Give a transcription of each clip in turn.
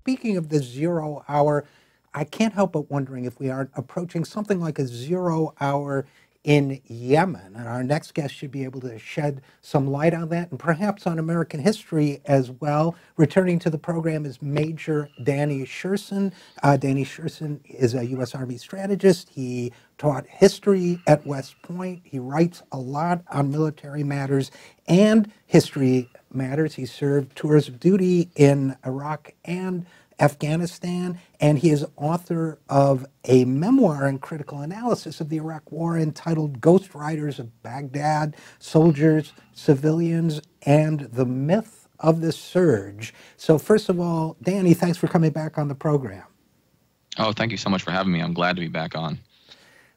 speaking of the 0 hour, I can't help but wondering if we aren't approaching something like a 0 hour in Yemen. And our next guest should be able to shed some light on that and perhaps on American history as well. Returning to the program is Major Danny Sjursen. Danny Sjursen is a U.S. Army strategist. He taught history at West Point. He writes a lot on military matters and history matters. He served tours of duty in Iraq and Afghanistan, and he is author of a memoir and critical analysis of the Iraq War entitled Ghost Riders of Baghdad, Soldiers, Civilians, and the Myth of the Surge. So first of all, Danny, thanks for coming back on the program. Oh, thank you so much for having me. I'm glad to be back on.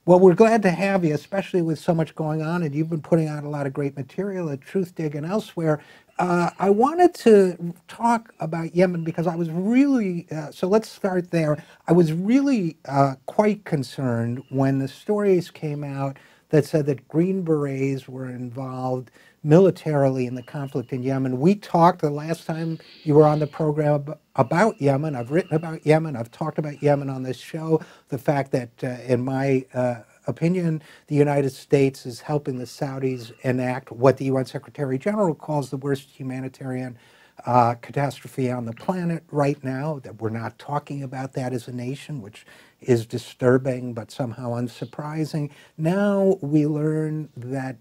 Well, we're glad to have you, especially with so much going on, and you've been putting out a lot of great material at Truthdig and elsewhere. I wanted to talk about Yemen because I was really, so let's start there. I was really quite concerned when the stories came out that said that Green Berets were involved militarily in the conflict in Yemen. We talked the last time you were on the program about Yemen. I've written about Yemen. I've talked about Yemen on this show. The fact that, in my opinion, the United States is helping the Saudis enact what the UN Secretary General calls the worst humanitarian catastrophe on the planet right now, that we're not talking about that as a nation, which is disturbing but somehow unsurprising. Now we learn that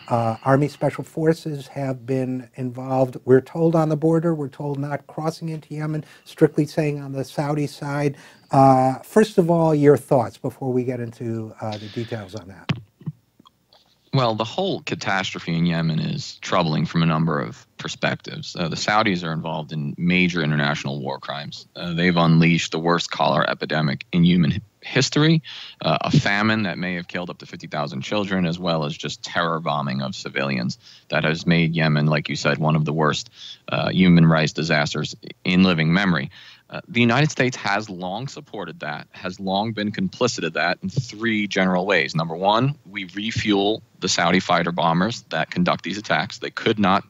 Army Special Forces have been involved. We're told on the border, we're told not crossing into Yemen, strictly saying on the Saudi side. First of all, your thoughts before we get into the details on that. Well, the whole catastrophe in Yemen is troubling from a number of perspectives. The Saudis are involved in major international war crimes. They've unleashed the worst cholera epidemic in human history, a famine that may have killed up to 50,000 children, as well as just terror bombing of civilians that has made Yemen, like you said, one of the worst human rights disasters in living memory. The United States has long supported that, has long been complicit of that in three general ways. Number one, we refuel the Saudi fighter bombers that conduct these attacks. They could not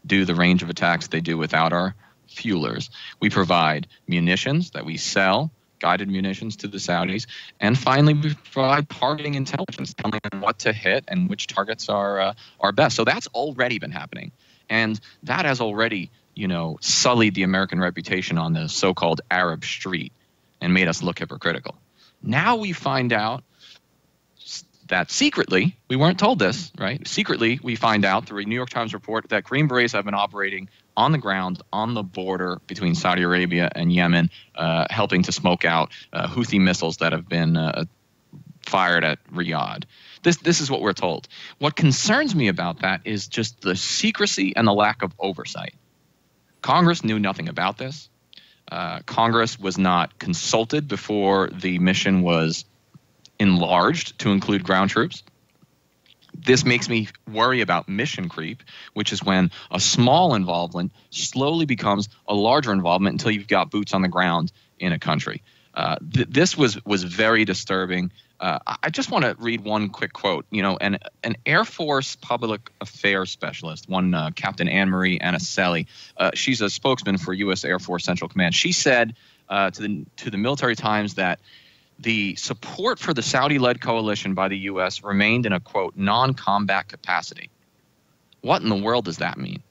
do the range of attacks they do without our fuelers. We provide munitions that we sell, guided munitions to the Saudis. And finally, we provide targeting intelligence, telling them what to hit and which targets are best. So that's already been happening. And that has already sullied the American reputation on the so-called Arab street and made us look hypocritical. Now we find out that secretly, we weren't told this, right? Secretly, we find out through a New York Times report that Green Berets have been operating on the ground on the border between Saudi Arabia and Yemen, helping to smoke out Houthi missiles that have been fired at Riyadh. This is what we're told. What concerns me about that is just the secrecy and the lack of oversight. Congress knew nothing about this. Congress was not consulted before the mission was enlarged to include ground troops. This makes me worry about mission creep, which is when a small involvement slowly becomes a larger involvement until you've got boots on the ground in a country. This was very disturbing. I just want to read one quick quote. An Air Force public affairs specialist, one Captain Anne-Marie Anaselli, she's a spokesman for U.S. Air Force Central Command. She said to the Military Times that the support for the Saudi-led coalition by the U.S. remained in a, quote, non-combat capacity. What in the world does that mean?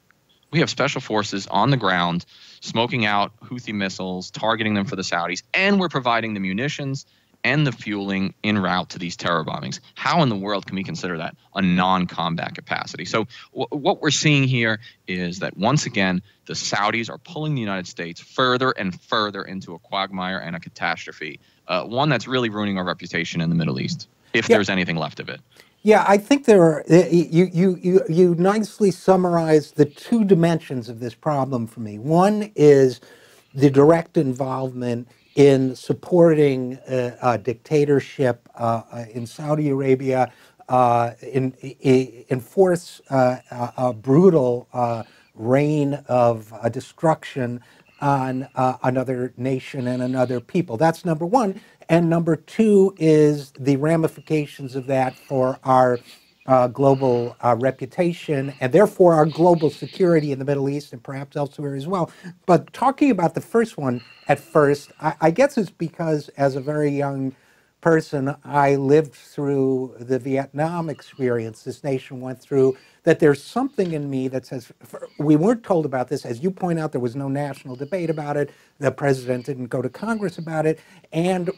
We have special forces on the ground smoking out Houthi missiles, targeting them for the Saudis, and we're providing the munitions and the fueling en route to these terror bombings. How in the world can we consider that a non-combat capacity? So what we're seeing here is that, once again, the Saudis are pulling the United States further and further into a quagmire and a catastrophe, one that's really ruining our reputation in the Middle East, if there's anything left of it. Yeah, I think there are. You nicely summarized the two dimensions of this problem for me. One is the direct involvement in supporting a dictatorship in Saudi Arabia, enforce a brutal reign of destruction on another nation and another people. That's number one. And number two is the ramifications of that for our global reputation and therefore our global security in the Middle East and perhaps elsewhere as well. But talking about the first one at first, I guess it's because as a very young person, I lived through the Vietnam experience this nation went through, that there's something in me that says, we weren't told about this. As you point out, there was no national debate about it. The president didn't go to Congress about it. And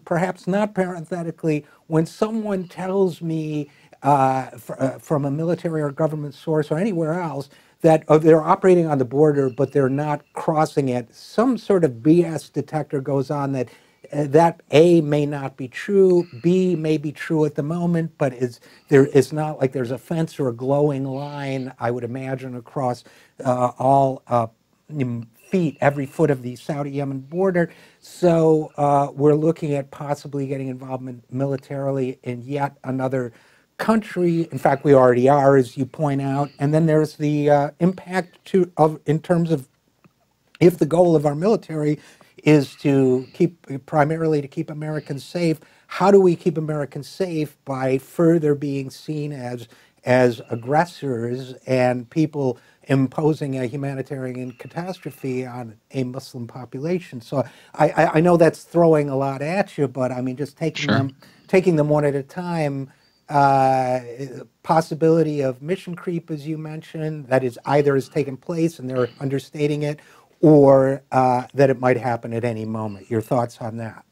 perhaps not parenthetically, when someone tells me from a military or government source or anywhere else that they're operating on the border, but they're not crossing it, some sort of BS detector goes on that A, may not be true, B, may be true at the moment, but it's not like there's a fence or a glowing line, I would imagine, across all feet, every foot of the Saudi-Yemen border. So we're looking at possibly getting involvement militarily in yet another country. In fact, we already are, as you point out. And then there's the impact in terms of if the goal of our military is to primarily to keep Americans safe. How do we keep Americans safe by further being seen as aggressors and people imposing a humanitarian catastrophe on a Muslim population? So I know that's throwing a lot at you, but I mean, just taking them one at a time. Possibility of mission creep, as you mentioned, that is either has taken place and they're understating it, or that it might happen at any moment. Your thoughts on that?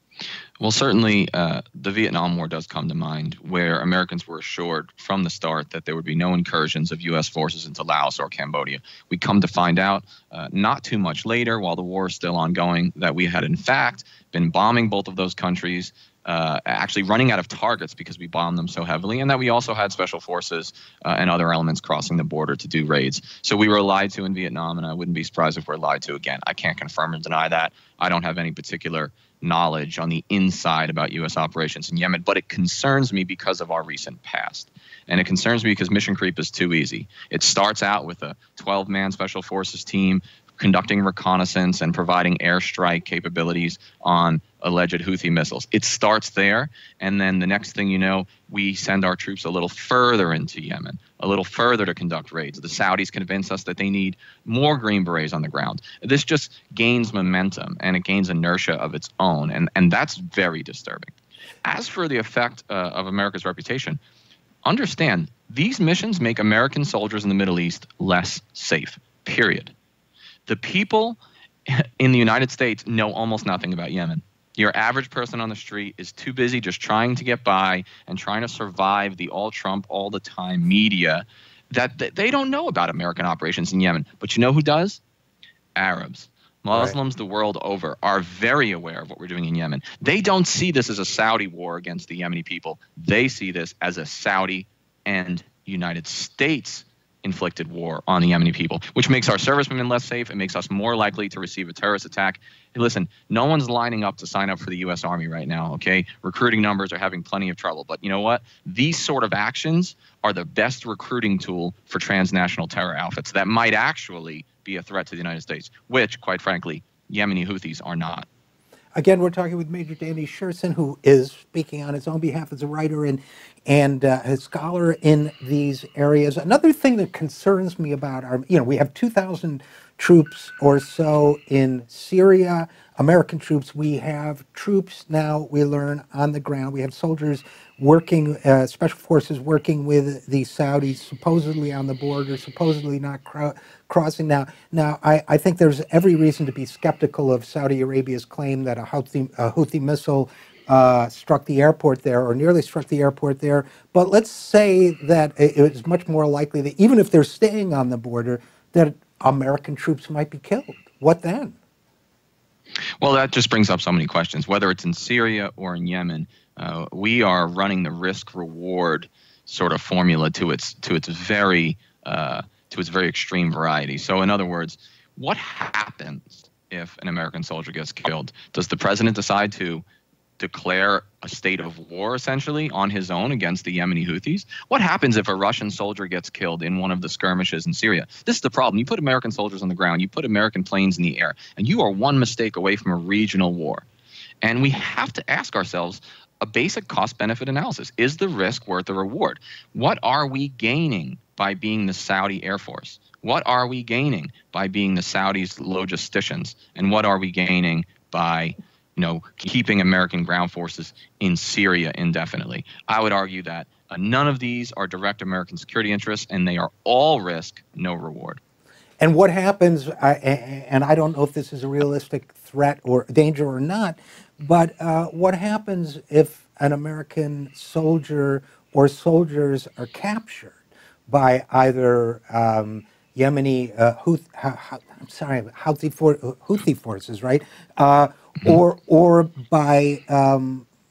Well, certainly the Vietnam War does come to mind, where Americans were assured from the start that there would be no incursions of U.S. forces into Laos or Cambodia. We come to find out not too much later, while the war is still ongoing, that we had in fact been bombing both of those countries, actually running out of targets because we bombed them so heavily, and that we also had special forces and other elements crossing the border to do raids. So we were lied to in Vietnam, and I wouldn't be surprised if we're lied to again. I can't confirm or deny that. I don't have any particular knowledge on the inside about U.S. operations in Yemen, but it concerns me because of our recent past. And it concerns me because mission creep is too easy. It starts out with a 12-man special forces team conducting reconnaissance and providing airstrike capabilities on alleged Houthi missiles. It starts there, and then the next thing you know, we send our troops a little further into Yemen, a little further to conduct raids. The Saudis convince us that they need more Green Berets on the ground. This just gains momentum, and it gains inertia of its own, and that's very disturbing. As for the effect of America's reputation, understand these missions make American soldiers in the Middle East less safe, period. The people in the United States know almost nothing about Yemen. Your average person on the street is too busy just trying to get by and trying to survive the all-Trump, all-the-time media that they don't know about American operations in Yemen. But you know who does? Arabs. Muslims the world over are very aware of what we're doing in Yemen. They don't see this as a Saudi war against the Yemeni people. They see this as a Saudi and United States inflicted war on the Yemeni people, which makes our servicemen less safe. It makes us more likely to receive a terrorist attack. Hey, listen, no one's lining up to sign up for the U.S. Army right now, okay? Recruiting numbers are having plenty of trouble. But you know what? These sort of actions are the best recruiting tool for transnational terror outfits that might actually be a threat to the United States, which, quite frankly, Yemeni Houthis are not. Again, we're talking with Major Danny Sjursen, who is speaking on his own behalf as a writer and a scholar in these areas. Another thing that concerns me about we have 2,000 troops or so in Syria, American troops. We have troops now, we learn, on the ground. We have soldiers working, special forces working with the Saudis, supposedly on the border, supposedly not crossing. Now, I think there's every reason to be skeptical of Saudi Arabia's claim that a Houthi missile struck the airport there, or nearly struck the airport there. But let's say that it is much more likely that even if they're staying on the border, that American troops might be killed. What then? Well, that just brings up so many questions. Whether it's in Syria or in Yemen, we are running the risk-reward sort of formula to its very extreme variety. So, in other words, what happens if an American soldier gets killed? Does the president decide to declare a state of war, essentially, on his own against the Yemeni Houthis? What happens if a Russian soldier gets killed in one of the skirmishes in Syria? This is the problem. You put American soldiers on the ground, you put American planes in the air, and you are one mistake away from a regional war. And we have to ask ourselves, a basic cost-benefit analysis. Is the risk worth the reward? What are we gaining by being the Saudi Air Force? What are we gaining by being the Saudis' logisticians? And what are we gaining by keeping American ground forces in Syria indefinitely? I would argue that none of these are direct American security interests, and they are all risk, no reward. And what happens, and I don't know if this is a realistic threat or danger or not, but what happens if an American soldier or soldiers are captured by either Yemeni Houthi forces, right, or by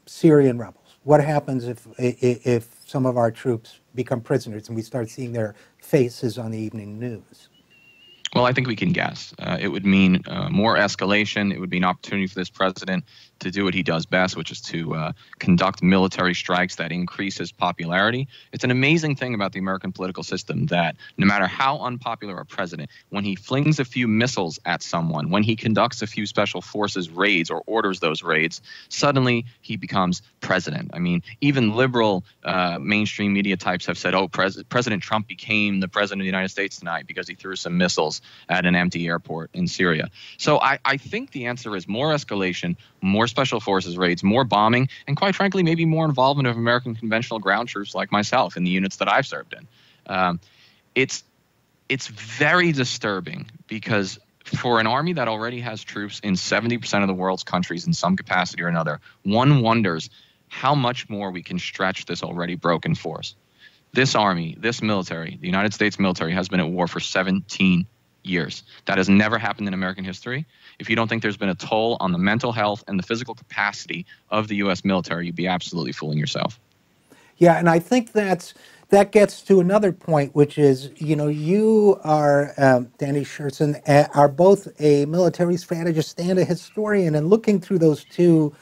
Syrian rebels? What happens if some of our troops become prisoners and we start seeing their faces on the evening news? Well, I think we can guess. It would mean more escalation. It would be an opportunity for this president to do what he does best, which is to conduct military strikes that increase his popularity. It's an amazing thing about the American political system that no matter how unpopular a president, when he flings a few missiles at someone, when he conducts a few special forces raids or orders those raids, suddenly he becomes president. I mean, even liberal mainstream media types have said, oh, President Trump became the president of the United States tonight because he threw some missiles at an empty airport in Syria. So I think the answer is more escalation, more special forces raids, more bombing, and quite frankly, maybe more involvement of American conventional ground troops like myself in the units that I've served in. It's very disturbing because for an army that already has troops in 70% of the world's countries in some capacity or another, one wonders how much more we can stretch this already broken force. This army, this military, the United States military has been at war for 17 years. That has never happened in American history. If you don't think there's been a toll on the mental health and the physical capacity of the U.S. military, you'd be absolutely fooling yourself. Yeah, and I think that gets to another point, which is, you are, Danny Sjursen, are both a military strategist and a historian, and looking through those two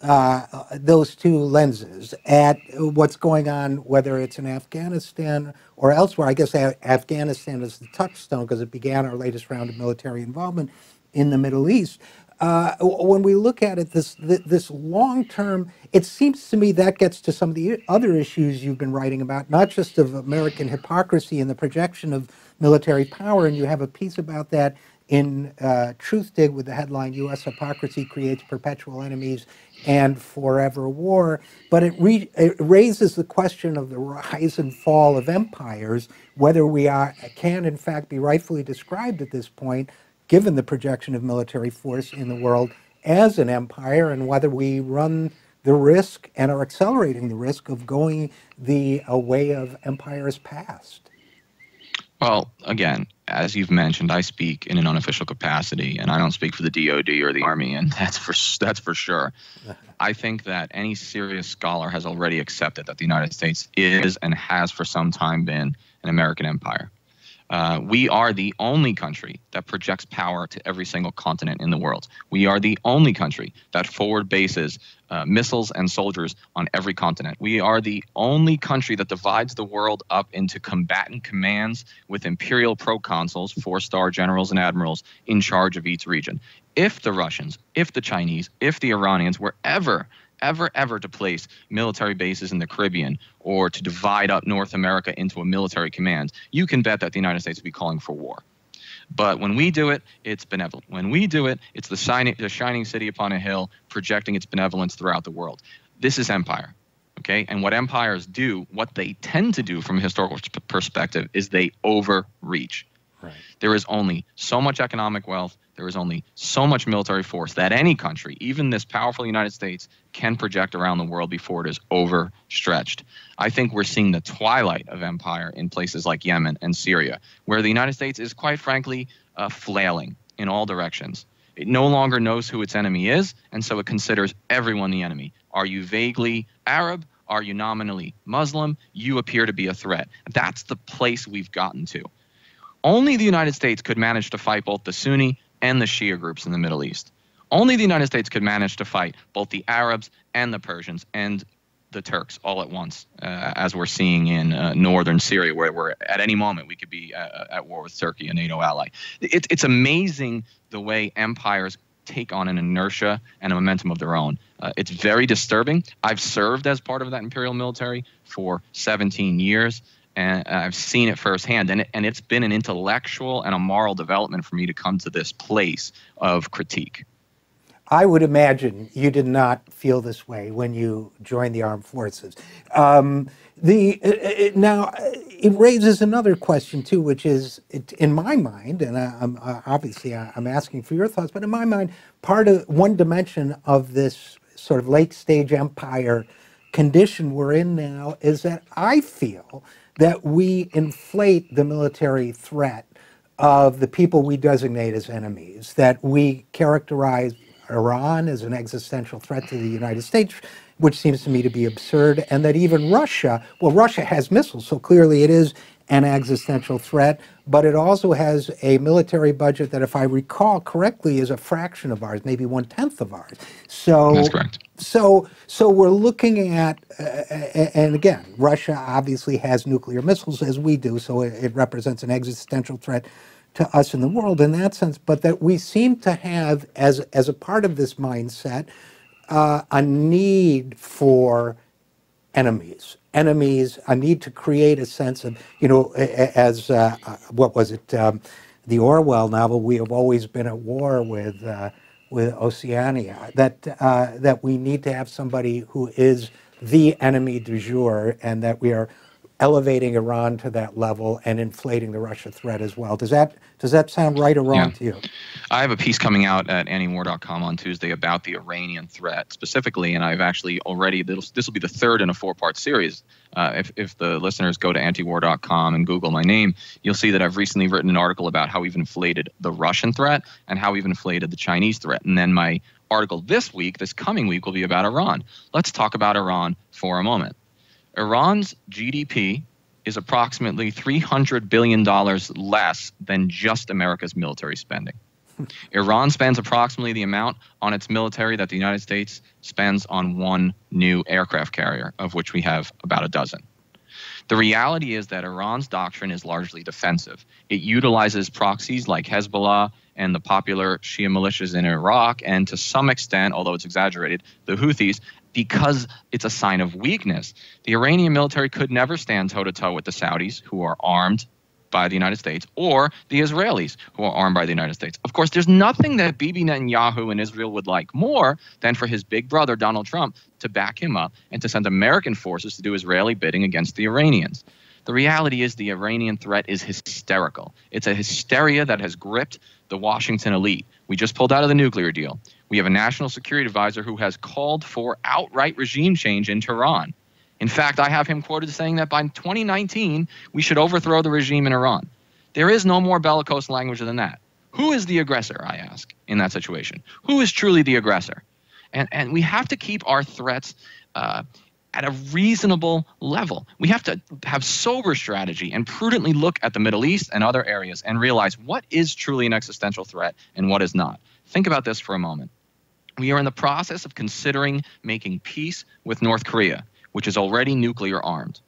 lenses at what's going on, whether it's in Afghanistan or elsewhere. I guess Afghanistan is the touchstone because it began our latest round of military involvement in the Middle East. When we look at it, this long-term, it seems to me that gets to some of the other issues you've been writing about, not just of American hypocrisy and the projection of military power, and you have a piece about that in Truthdig with the headline, U.S. Hypocrisy Creates Perpetual Enemies and Forever War. But it raises the question of the rise and fall of empires, whether we can in fact be rightfully described at this point, given the projection of military force in the world, as an empire, and whether we run the risk and are accelerating the risk of going the way of empires past. Well, again, as you've mentioned, I speak in an unofficial capacity, and I don't speak for the DOD or the Army, and that's for sure. I think that any serious scholar has already accepted that the United States is and has for some time been an American empire. We are the only country that projects power to every single continent in the world. We are the only country that forward bases missiles and soldiers on every continent. We are the only country that divides the world up into combatant commands with imperial proconsuls, 4-star generals and admirals in charge of each region. If the Russians, if the Chinese, if the Iranians were ever to place military bases in the Caribbean or to divide up North America into a military command, you can bet that the United States would be calling for war. But when we do it, it's benevolent. When we do it, it's the shining city upon a hill projecting its benevolence throughout the world. This is empire, okay? And what empires do, what they tend to do from a historical perspective, is they overreach. Right. There is only so much economic wealth, there is only so much military force that any country, even this powerful United States, can project around the world before it is overstretched. I think we're seeing the twilight of empire in places like Yemen and Syria, where the United States is quite frankly flailing in all directions. It no longer knows who its enemy is, and so it considers everyone the enemy. Are you vaguely Arab? Are you nominally Muslim? You appear to be a threat. That's the place we've gotten to. Only the United States could manage to fight both the Sunni and the Shia groups in the Middle East. Only the United States could manage to fight both the Arabs and the Persians and the Turks all at once, as we're seeing in northern Syria, where we're at any moment we could be at war with Turkey, a NATO ally. It's amazing the way empires take on an inertia and a momentum of their own. It's very disturbing. I've served as part of that imperial military for 17 years, and I've seen it firsthand. And it's been an intellectual and a moral development for me to come to this place of critique. I would imagine you did not feel this way when you joined the armed forces. Now, it raises another question too, which is, in my mind, and I'm asking for your thoughts, but in my mind, one dimension of this sort of late stage empire condition we're in now is that I feel that we inflate the military threat of the people we designate as enemies, that we characterize Iran as an existential threat to the United States, which seems to me to be absurd, and that even Russia has missiles, so clearly it is an existential threat, but it also has a military budget that, if I recall correctly, is a fraction of ours, maybe 1/10 of ours. So that's correct. So we're looking at, and again, Russia obviously has nuclear missiles, as we do, so it represents an existential threat to us in the world in that sense, but that we seem to have, as a part of this mindset, a need for enemies, a need to create a sense of, as what was it, the Orwell novel, we have always been at war with Oceania, that we need to have somebody who is the enemy du jour, and that we are elevating Iran to that level and inflating the Russia threat as well. Does that sound right or wrong to you? I have a piece coming out at antiwar.com on Tuesday about the Iranian threat specifically, and I've actually already, this will be the third in a 4-part series. If the listeners go to antiwar.com and Google my name, you'll see that I've recently written an article about how we've inflated the Russian threat and how we've inflated the Chinese threat. And then my article this coming week, will be about Iran. Let's talk about Iran for a moment. Iran's GDP is approximately $300 billion less than just America's military spending. Iran spends approximately the amount on its military that the United States spends on one new aircraft carrier, of which we have about a dozen. The reality is that Iran's doctrine is largely defensive. It utilizes proxies like Hezbollah and the popular Shia militias in Iraq, and to some extent, although it's exaggerated, the Houthis, because it's a sign of weakness. The Iranian military could never stand toe-to-toe with the Saudis, who are armed by the United States, or the Israelis, who are armed by the United States. Of course, there's nothing that Bibi Netanyahu in Israel would like more than for his big brother, Donald Trump, to back him up and to send American forces to do Israeli bidding against the Iranians. The reality is the Iranian threat is hysterical. It's a hysteria that has gripped the Washington elite. We just pulled out of the nuclear deal. We have a national security advisor who has called for outright regime change in Tehran. In fact, I have him quoted saying that by 2019, we should overthrow the regime in Iran. There is no more bellicose language than that. Who is the aggressor, I ask, in that situation? Who is truly the aggressor? And we have to keep our threats at a reasonable level. We have to have sober strategy and prudently look at the Middle East and other areas and realize what is truly an existential threat and what is not. Think about this for a moment. We are in the process of considering making peace with North Korea, which is already nuclear armed.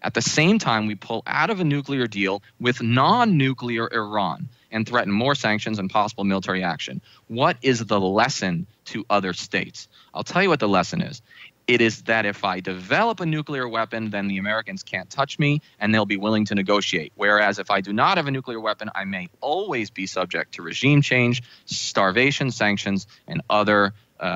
At the same time, we pull out of a nuclear deal with non-nuclear Iran and threaten more sanctions and possible military action. What is the lesson to other states? I'll tell you what the lesson is. It is that if I develop a nuclear weapon, then the Americans can't touch me and they'll be willing to negotiate. Whereas if I do not have a nuclear weapon, I may always be subject to regime change, starvation, sanctions, and other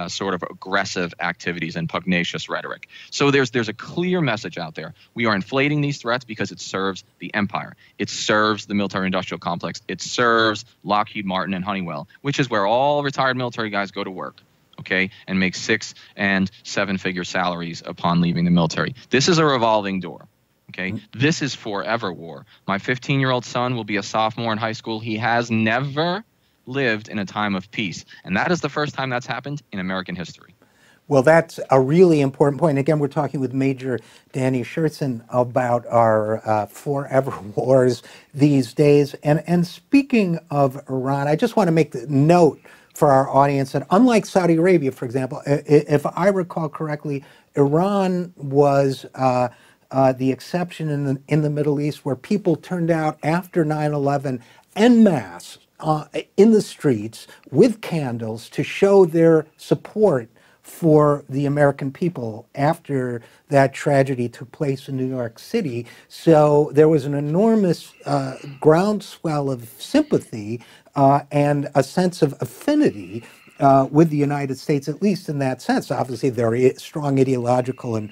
sort of aggressive activities and pugnacious rhetoric. So there's a clear message out there. We are inflating these threats because it serves the empire. It serves the military-industrial complex. It serves Lockheed Martin and Honeywell, which is where all retired military guys go to work. Okay, and make 6- and 7-figure salaries upon leaving the military. This is a revolving door. Okay, this is forever war. My 15-year-old son will be a sophomore in high school. He has never lived in a time of peace, and that is the first time that's happened in American history. Well, that's a really important point. Again, we're talking with Major Danny Sjursen about our forever wars these days. And speaking of Iran, I just want to make the note for our audience that unlike Saudi Arabia, for example, if I recall correctly, Iran was the exception in the Middle East, where people turned out after 9/11 en masse in the streets with candles to show their support for the American people after that tragedy took place in New York City. So there was an enormous groundswell of sympathy and a sense of affinity with the United States, at least in that sense. Obviously, there are strong ideological and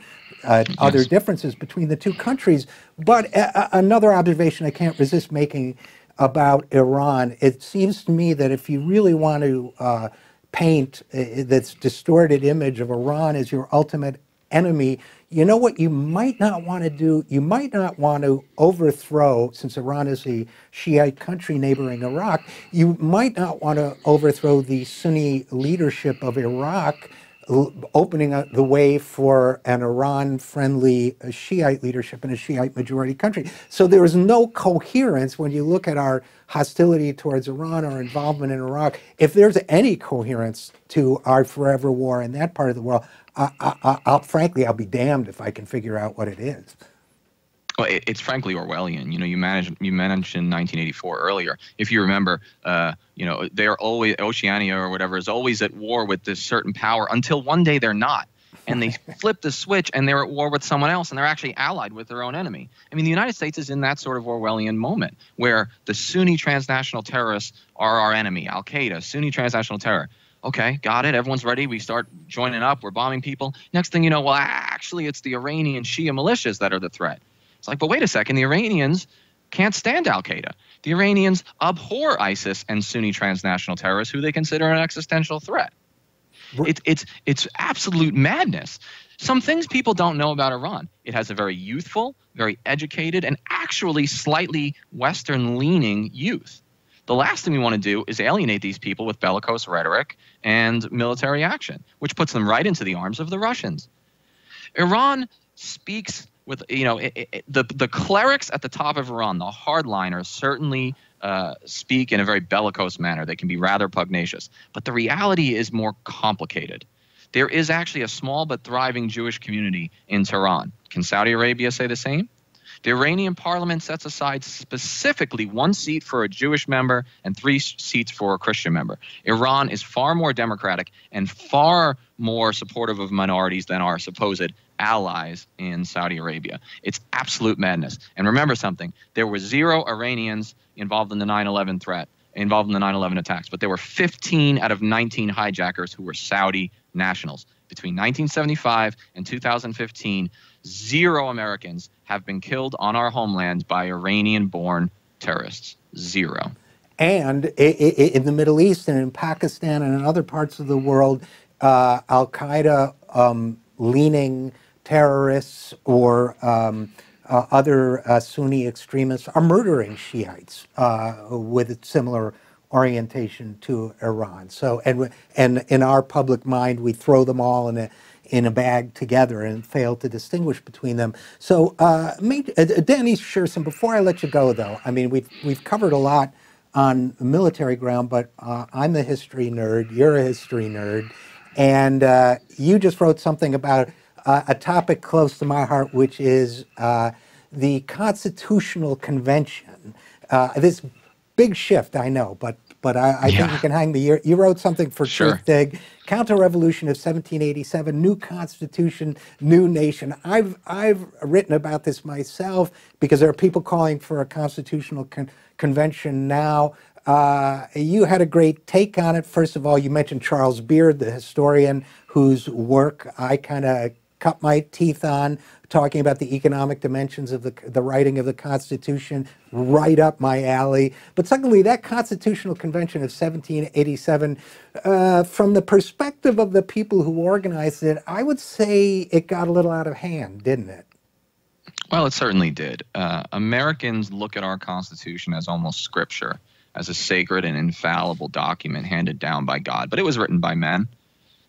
other differences between the two countries. But another observation I can't resist making about Iran, it seems to me that if you really want to paint this distorted image of Iran as your ultimate enemy, you know what you might not want to do? You might not want to overthrow, since Iran is a Shiite country neighboring Iraq, you might not want to overthrow the Sunni leadership of Iraq, opening up the way for an Iran-friendly Shiite leadership in a Shiite majority country. So there is no coherence when you look at our hostility towards Iran, our involvement in Iraq. If there's any coherence to our forever war in that part of the world, frankly, I'll be damned if I can figure out what it is. Well, it's frankly Orwellian. You know, you mentioned 1984 earlier. If you remember, they're always, Oceania or whatever is always at war with this certain power until one day they're not. And they flip the switch and they're at war with someone else and they're actually allied with their own enemy. I mean, the United States is in that sort of Orwellian moment where the Sunni transnational terrorists are our enemy. Al-Qaeda, Sunni transnational terror. Okay, got it. Everyone's ready. We start joining up. We're bombing people. Next thing you know, well, actually, it's the Iranian Shia militias that are the threat. It's like, but wait a second, the Iranians can't stand al-Qaeda. The Iranians abhor ISIS and Sunni transnational terrorists who they consider an existential threat. It's absolute madness. Some things people don't know about Iran. It has a very youthful, very educated, and actually slightly Western-leaning youth. The last thing we want to do is alienate these people with bellicose rhetoric and military action, which puts them right into the arms of the Russians. Iran speaks with, the clerics at the top of Iran, the hardliners, certainly speak in a very bellicose manner. They can be rather pugnacious. But the reality is more complicated. There is actually a small but thriving Jewish community in Tehran. Can Saudi Arabia say the same? The Iranian parliament sets aside specifically 1 seat for a Jewish member and 3 seats for a Christian member. Iran is far more democratic and far more supportive of minorities than our supposed allies in Saudi Arabia. It's absolute madness. And remember something, there were 0 Iranians involved in the 9/11 threat, involved in the 9/11 attacks, but there were 15 out of 19 hijackers who were Saudi nationals. Between 1975 and 2015, 0 Americans have been killed on our homeland by Iranian-born terrorists. 0. And in the Middle East and in Pakistan and in other parts of the world, Al-Qaeda leaning terrorists or other Sunni extremists are murdering Shiites with similar orientation to Iran. So, and in our public mind, we throw them all in a bag together and fail to distinguish between them. So, Danny Sjursen, before I let you go, though, I mean, we've covered a lot on military ground, but I'm a history nerd. You're a history nerd, and you just wrote something about a topic close to my heart, which is the Constitutional Convention. This big shift, I know, but I think you can hang me. You wrote something for Truth Dig, Counter-Revolution of 1787, New Constitution, New Nation. I've written about this myself because there are people calling for a constitutional convention now. You had a great take on it. First of all, you mentioned Charles Beard, the historian whose work I kind of cut my teeth on, talking about the economic dimensions of the writing of the Constitution, right up my alley. But secondly, that Constitutional Convention of 1787, from the perspective of the people who organized it, I would say it got a little out of hand, didn't it? Well, it certainly did. Americans look at our Constitution as almost scripture, as a sacred and infallible document handed down by God. But it was written by men.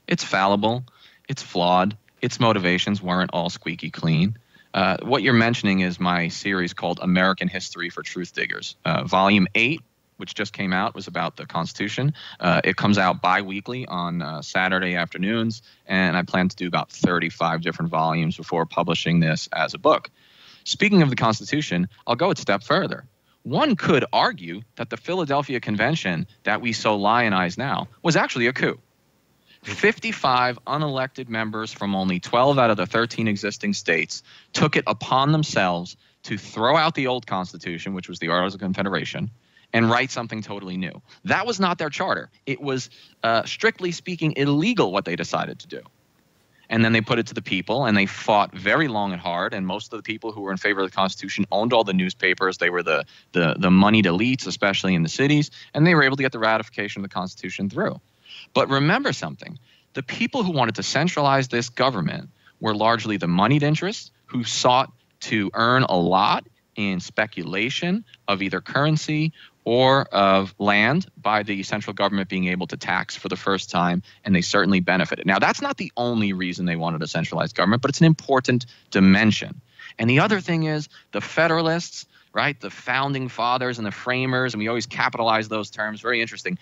It's fallible. It's flawed. Its motivations weren't all squeaky clean. What you're mentioning is my series called American History for Truth Diggers. Volume 8, which just came out, was about the Constitution. It comes out bi-weekly on Saturday afternoons, and I plan to do about 35 different volumes before publishing this as a book. Speaking of the Constitution, I'll go a step further. one could argue that the Philadelphia Convention that we so lionize now was actually a coup. 55 unelected members from only 12 out of the 13 existing states took it upon themselves to throw out the old Constitution, which was the Articles of Confederation, and write something totally new. That was not their charter. It was, strictly speaking, illegal what they decided to do. And then they put it to the people, and they fought very long and hard, and most of the people who were in favor of the Constitution owned all the newspapers. They were the moneyed elites, especially in the cities, and they were able to get the ratification of the Constitution through. But remember something. The people who wanted to centralize this government were largely the moneyed interests who sought to earn a lot in speculation of either currency or of land by the central government being able to tax for the first time, and they certainly benefited. Now, that's not the only reason they wanted a centralized government, but it's an important dimension. And the other thing is the Federalists, right, the founding fathers and the framers, and we always capitalize those terms, very interesting.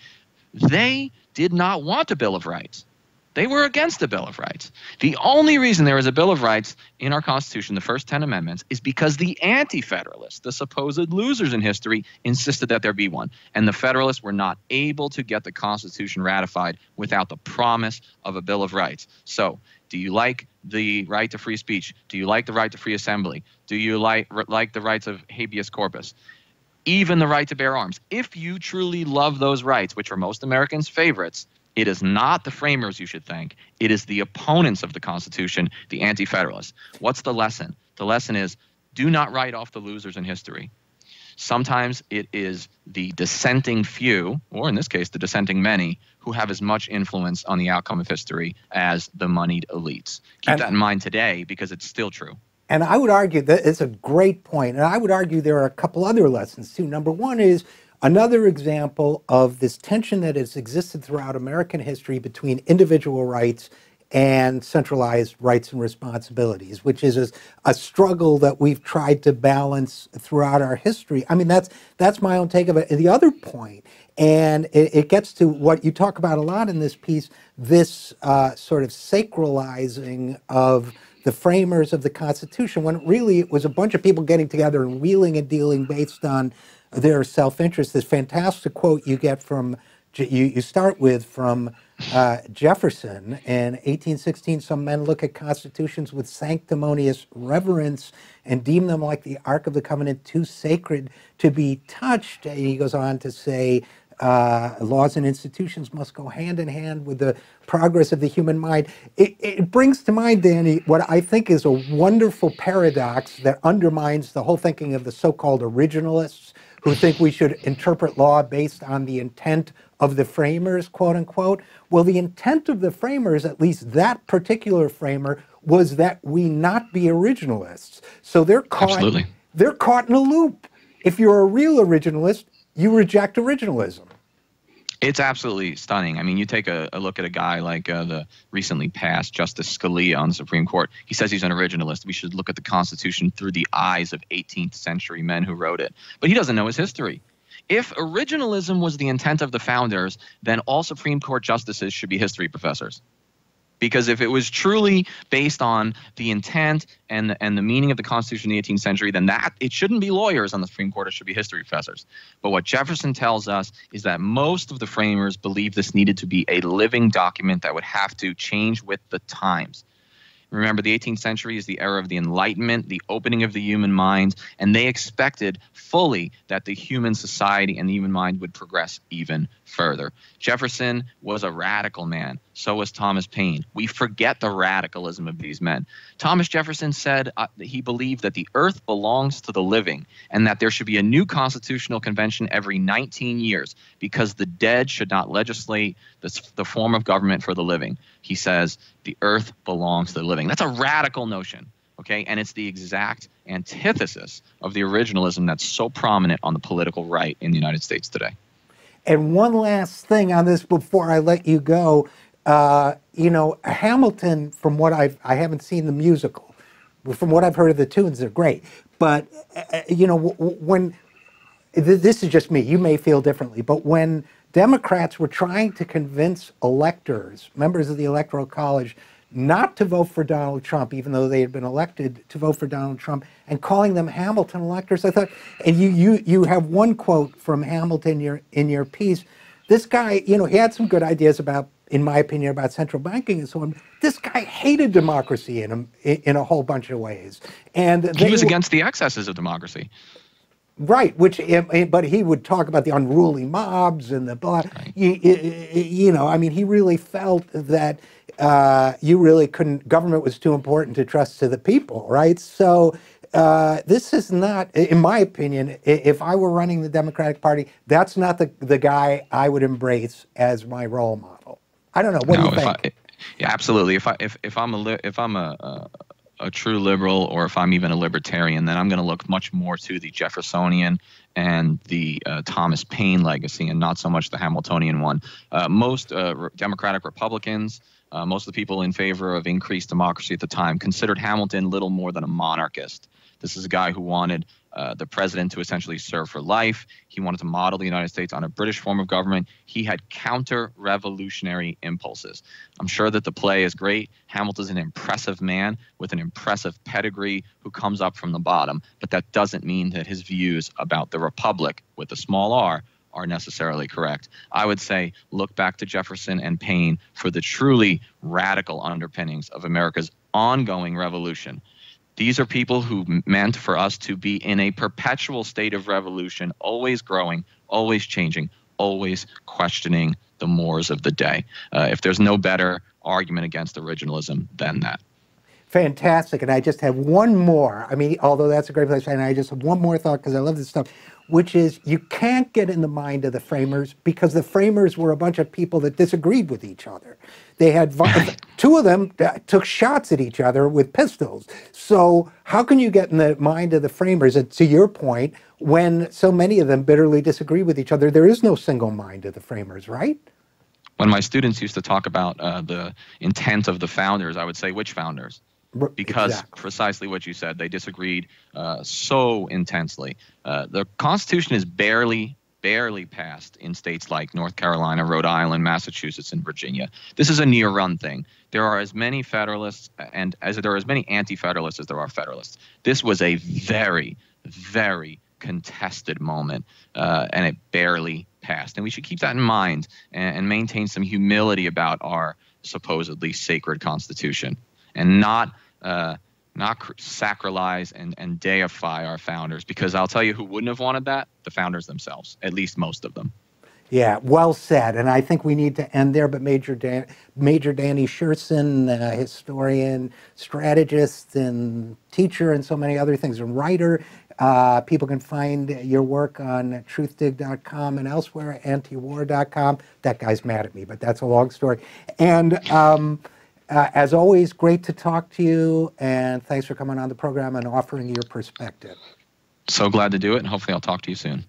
They did not want a Bill of Rights. They were against the Bill of Rights. The only reason there is a Bill of Rights in our Constitution, the first 10 amendments, is because the anti-Federalists, the supposed losers in history, insisted that there be one. And the Federalists were not able to get the Constitution ratified without the promise of a Bill of Rights. So, do you like the right to free speech? Do you like the right to free assembly? Do you like the rights of habeas corpus? Even the right to bear arms. If you truly love those rights, which are most Americans' favorites, it is not the framers you should thank. It is the opponents of the Constitution, the anti-federalists. What's the lesson? The lesson is do not write off the losers in history. Sometimes it is the dissenting few, or in this case, the dissenting many, who have as much influence on the outcome of history as the moneyed elites. Keep that in mind today because it's still true. And I would argue that it's a great point. And I would argue there are a couple other lessons too. Number one is another example of this tension that has existed throughout American history between individual rights and centralized rights and responsibilities, which is a struggle that we've tried to balance throughout our history. I mean, that's my own take of it. And the other point, and it gets to what you talk about a lot in this piece, this sort of sacralizing of the framers of the Constitution, when really it was a bunch of people getting together and wheeling and dealing based on their self-interest. This fantastic quote you get from, you start with from Jefferson in 1816, some men look at constitutions with sanctimonious reverence and deem them like the Ark of the Covenant, too sacred to be touched. And he goes on to say, laws and institutions must go hand in hand with the progress of the human mind. It brings to mind, Danny, what I think is a wonderful paradox that undermines the whole thinking of the so-called originalists who think we should interpret law based on the intent of the framers, quote unquote. Well, the intent of the framers, at least that particular framer, was that we not be originalists. So they're caught in a loop. If you're a real originalist, you reject originalism. It's absolutely stunning. I mean, you take a look at a guy like the recently passed Justice Scalia on the Supreme Court. He says he's an originalist. We should look at the Constitution through the eyes of 18th century men who wrote it. But he doesn't know his history. If originalism was the intent of the founders, then all Supreme Court justices should be history professors. Because if it was truly based on the intent and the meaning of the Constitution in the 18th century, then it shouldn't be lawyers on the Supreme Court, it should be history professors. But what Jefferson tells us is that most of the framers believed this needed to be a living document that would have to change with the times. Remember, the 18th century is the era of the Enlightenment, the opening of the human mind, and they expected fully that the human society and the human mind would progress even further. Jefferson was a radical man. So was Thomas Paine. We forget the radicalism of these men. Thomas Jefferson said that he believed that the earth belongs to the living and that there should be a new constitutional convention every 19 years because the dead should not legislate the form of government for the living. He says the earth belongs to the living. That's a radical notion, okay? And it's the exact antithesis of the originalism that's so prominent on the political right in the United States today. And one last thing on this before I let you go. You know, Hamilton, from what I haven't seen the musical, from what I've heard of the tunes, they're great. But, you know, when, this is just me, you may feel differently, but when Democrats were trying to convince electors, members of the Electoral College, not to vote for Donald Trump, even though they had been elected to vote for Donald Trump, and calling them Hamilton electors. I thought, and you have one quote from Hamilton in your piece. This guy, you know, he had some good ideas about, in my opinion, about central banking and so on. This guy hated democracy in a whole bunch of ways, and he was against the excesses of democracy. Right, but he would talk about the unruly mobs and the blah. Right. You know, I mean, he really felt that you really couldn't. Government was too important to trust to the people, right? So this is not, in my opinion, if I were running the Democratic Party, that's not the guy I would embrace as my role model. I don't know. What do you think? Yeah, absolutely. If I'm a true liberal, or if I'm even a libertarian, then I'm going to look much more to the Jeffersonian and the Thomas Paine legacy, and not so much the Hamiltonian one. Most Democratic Republicans, most of the people in favor of increased democracy at the time, considered Hamilton little more than a monarchist. This is a guy who wanted the president to essentially serve for life. He wanted to model the United States on a British form of government. He had counter-revolutionary impulses. I'm sure that the play is great. Hamilton's an impressive man with an impressive pedigree who comes up from the bottom, but that doesn't mean that his views about the republic, with a small r, are necessarily correct. I would say look back to Jefferson and Paine for the truly radical underpinnings of America's ongoing revolution. These are people who meant for us to be in a perpetual state of revolution, always growing, always changing, always questioning the mores of the day. If there's no better argument against originalism than that. Fantastic. And I just have one more. I mean, although that's a great place, and I just have one more thought because I love this stuff, which is you can't get in the mind of the framers because the framers were a bunch of people that disagreed with each other. They had two of them took shots at each other with pistols. So how can you get in the mind of the framers, to your point, when so many of them bitterly disagree with each other? There is no single mind of the framers, right? When my students used to talk about the intent of the founders, I would say, which founders? Because exactly. Precisely what you said, they disagreed so intensely. The Constitution is barely passed in states like North Carolina, Rhode Island, Massachusetts, and Virginia. This is a near-run thing. There are as many Federalists and there are as many anti-Federalists as there are Federalists. This was a very, very contested moment, and it barely passed. And we should keep that in mind and maintain some humility about our supposedly sacred Constitution, and not sacralize and deify our founders, because I'll tell you who wouldn't have wanted that: the founders themselves, at least most of them. Yeah, well said. And I think we need to end there, but Major Danny Sjursen, historian, strategist, and teacher, and so many other things, and writer. People can find your work on truthdig.com and elsewhere, antiwar.com. That guy's mad at me, but that's a long story. And as always, great to talk to you, and thanks for coming on the program and offering your perspective. So glad to do it, and hopefully I'll talk to you soon.